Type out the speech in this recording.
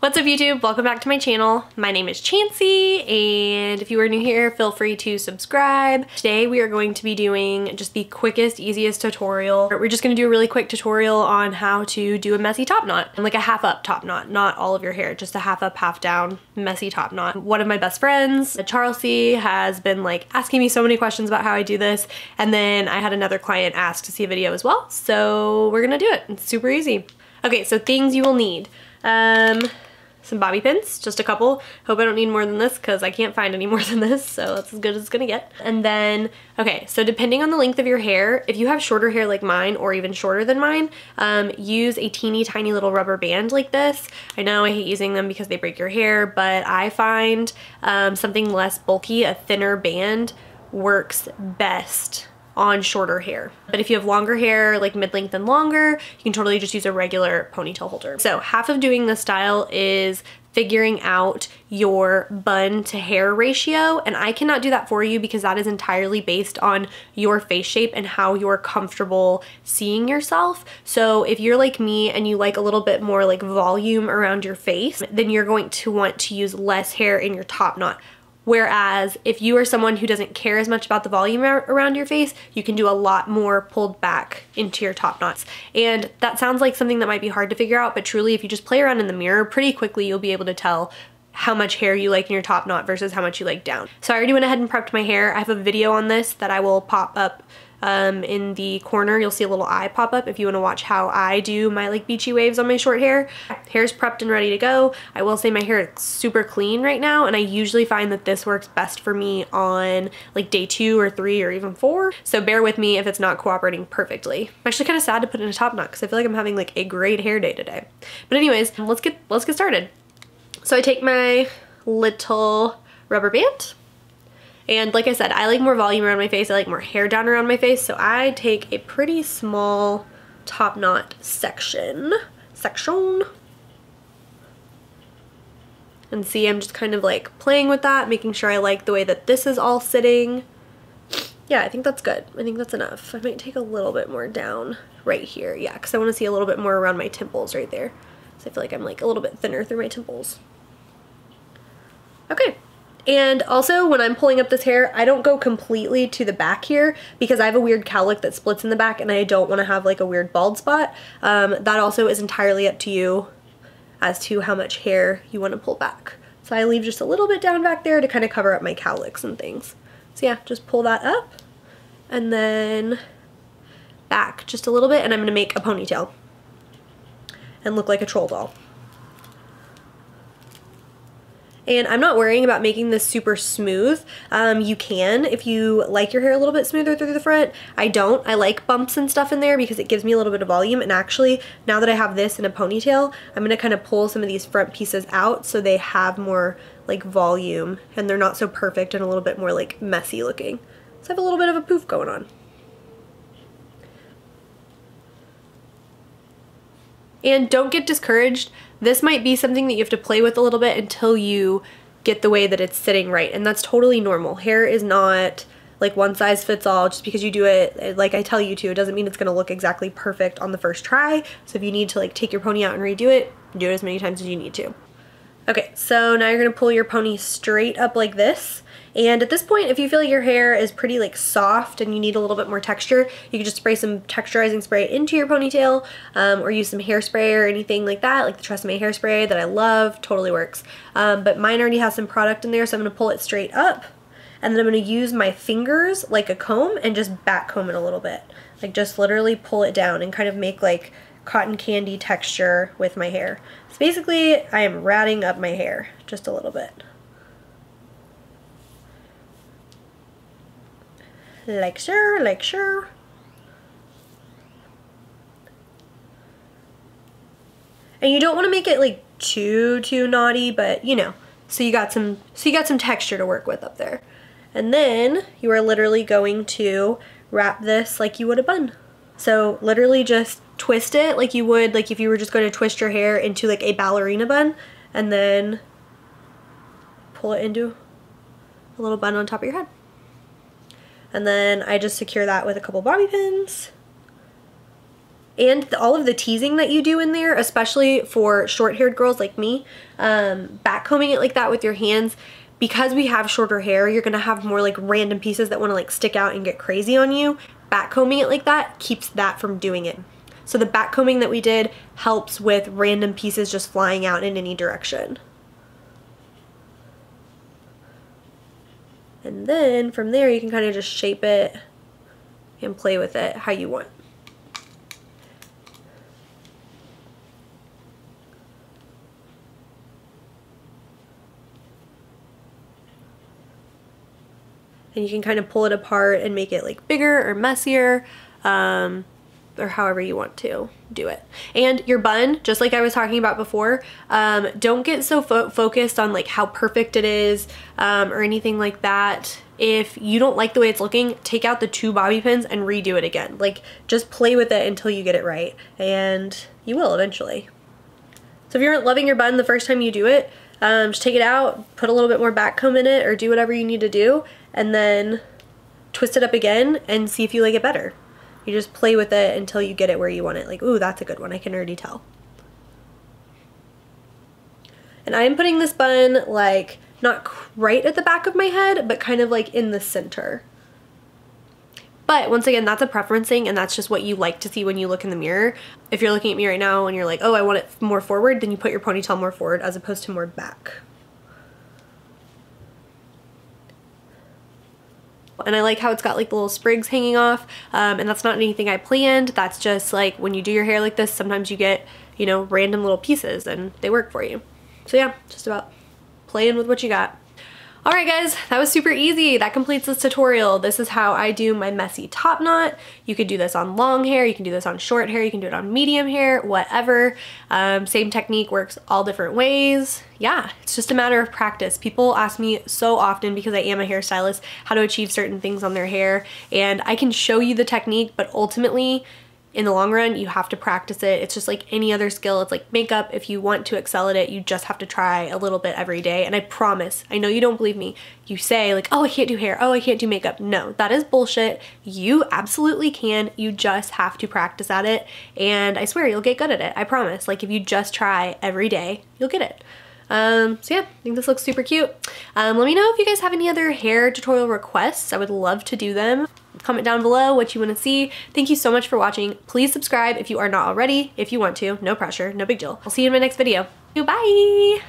What's up YouTube? Welcome back to my channel. My name is Chancey, and if you are new here, feel free to subscribe. Today we are going to be doing just the quickest, easiest tutorial. We're just gonna do a really quick tutorial on how to do a messy top knot, like a half up top knot, not all of your hair, just a half up, half down, messy top knot. One of my best friends, Charlie, has been like asking me so many questions about how I do this, and then I had another client ask to see a video as well, so we're gonna do it. It's super easy. Okay, so things you will need. Some bobby pins, just a couple. Hope I don't need more than this because I can't find any more than this, so that's as good as it's gonna get. And then, okay, so depending on the length of your hair, if you have shorter hair like mine or even shorter than mine, use a teeny tiny little rubber band like this. I know I hate using them because they break your hair, but I find something less bulky, a thinner band, works best on shorter hair. But if you have longer hair, like mid-length and longer, you can totally just use a regular ponytail holder. So half of doing this style is figuring out your bun to hair ratio, and I cannot do that for you because that is entirely based on your face shape and how you're comfortable seeing yourself. So if you're like me and you like a little bit more like volume around your face, then you're going to want to use less hair in your top knot. Whereas if you are someone who doesn't care as much about the volume around your face, you can do a lot more pulled back into your top knots. And that sounds like something that might be hard to figure out, but truly if you just play around in the mirror, pretty quickly you'll be able to tell how much hair you like in your top knot versus how much you like down. So I already went ahead and prepped my hair. I have a video on this that I will pop up in the corner. You'll see a little eye pop up if you want to watch how I do my like beachy waves on my short hair. Hair's prepped and ready to go. I will say my hair is super clean right now, and I usually find that this works best for me on like day 2 or 3 or even 4. So bear with me if it's not cooperating perfectly. I'm actually kind of sad to put in a top knot because I feel like I'm having like a great hair day today. But anyways, let's get started. So I take my little rubber band. And like I said, I like more volume around my face, I like more hair down around my face, so I take a pretty small top knot section. And see, I'm just kind of like playing with that, making sure I like the way that this is all sitting. Yeah, I think that's good. I think that's enough. I might take a little bit more down right here, yeah, because I want to see a little bit more around my temples right there. So I feel like I'm like a little bit thinner through my temples. Okay. And also when I'm pulling up this hair, I don't go completely to the back here because I have a weird cowlick that splits in the back and I don't want to have like a weird bald spot. That also is entirely up to you as to how much hair you want to pull back. So I leave just a little bit down back there to kind of cover up my cowlicks and things. So yeah, just pull that up and then back just a little bit, and I'm going to make a ponytail and look like a troll doll. And I'm not worrying about making this super smooth. You can if you like your hair a little bit smoother through the front. I don't. I like bumps and stuff in there because it gives me a little bit of volume. And actually, now that I have this in a ponytail, I'm going to kind of pull some of these front pieces out so they have more like volume and they're not so perfect and a little bit more like messy looking. So I have a little bit of a poof going on. And don't get discouraged. This might be something that you have to play with a little bit until you get the way that it's sitting right, and that's totally normal. Hair is not like one size fits all. Just because you do it like I tell you to, it doesn't mean it's gonna look exactly perfect on the first try. So if you need to like take your pony out and redo it as many times as you need to. Okay, so now you're gonna pull your pony straight up like this. And at this point, if you feel like your hair is pretty like soft and you need a little bit more texture, you can just spray some texturizing spray into your ponytail, or use some hairspray or anything like that, like the TRESSEMEE hairspray that I love, totally works. But mine already has some product in there, so I'm gonna pull it straight up, and then I'm gonna use my fingers like a comb and just back comb it a little bit. Like just literally pull it down and kind of make like cotton candy texture with my hair. So basically, I am ratting up my hair just a little bit. Like so, like so. And you don't want to make it like too naughty, but you know, so you got some texture to work with up there. And then you are literally going to wrap this like you would a bun. So literally just twist it like you would, like if you were just going to twist your hair into like a ballerina bun, and then pull it into a little bun on top of your head. And then I just secure that with a couple bobby pins. And all of the teasing that you do in there, especially for short-haired girls like me, back combing it like that with your hands, because we have shorter hair, you're gonna have more like random pieces that wanna like stick out and get crazy on you. Back combing it like that keeps that from doing it. So the back combing that we did helps with random pieces just flying out in any direction. And then from there you can kind of just shape it and play with it how you want. And you can kind of pull it apart and make it like bigger or messier, or however you want to do it. And your bun, just like I was talking about before, don't get so focused on like how perfect it is or anything like that. If you don't like the way it's looking, take out the 2 bobby pins and redo it again. Like, just play with it until you get it right, and you will eventually. So if you aren't loving your bun the first time you do it, just take it out, put a little bit more back comb in it, or do whatever you need to do, and then twist it up again and see if you like it better. You just play with it until you get it where you want it. Like, ooh, that's a good one, I can already tell. And I am putting this bun like not right at the back of my head, but kind of like in the center. But once again, that's a preference thing, and that's just what you like to see when you look in the mirror. If you're looking at me right now and you're like, oh, I want it more forward, then you put your ponytail more forward as opposed to more back. And I like how it's got like the little sprigs hanging off, and that's not anything I planned. That's just like when you do your hair like this, sometimes you get, you know, random little pieces and they work for you. So yeah, just about playing with what you got. Alright guys, that was super easy. That completes this tutorial. This is how I do my messy top knot. You could do this on long hair, you can do this on short hair, you can do it on medium hair, whatever. Same technique, works all different ways. Yeah, it's just a matter of practice. People ask me so often, because I am a hairstylist, how to achieve certain things on their hair, and I can show you the technique, but ultimately, in the long run, you have to practice it. It's just like any other skill. It's like makeup. If you want to excel at it, you just have to try a little bit every day. And I promise, I know you don't believe me. You say like, oh, I can't do hair. Oh, I can't do makeup. No, that is bullshit. You absolutely can. You just have to practice at it. And I swear you'll get good at it. I promise. Like if you just try every day, you'll get it. So yeah, I think this looks super cute. Let me know if you guys have any other hair tutorial requests. I would love to do them. Comment down below what you want to see. Thank you so much for watching. Please subscribe if you are not already. If you want to, no pressure, no big deal. I'll see you in my next video. Bye!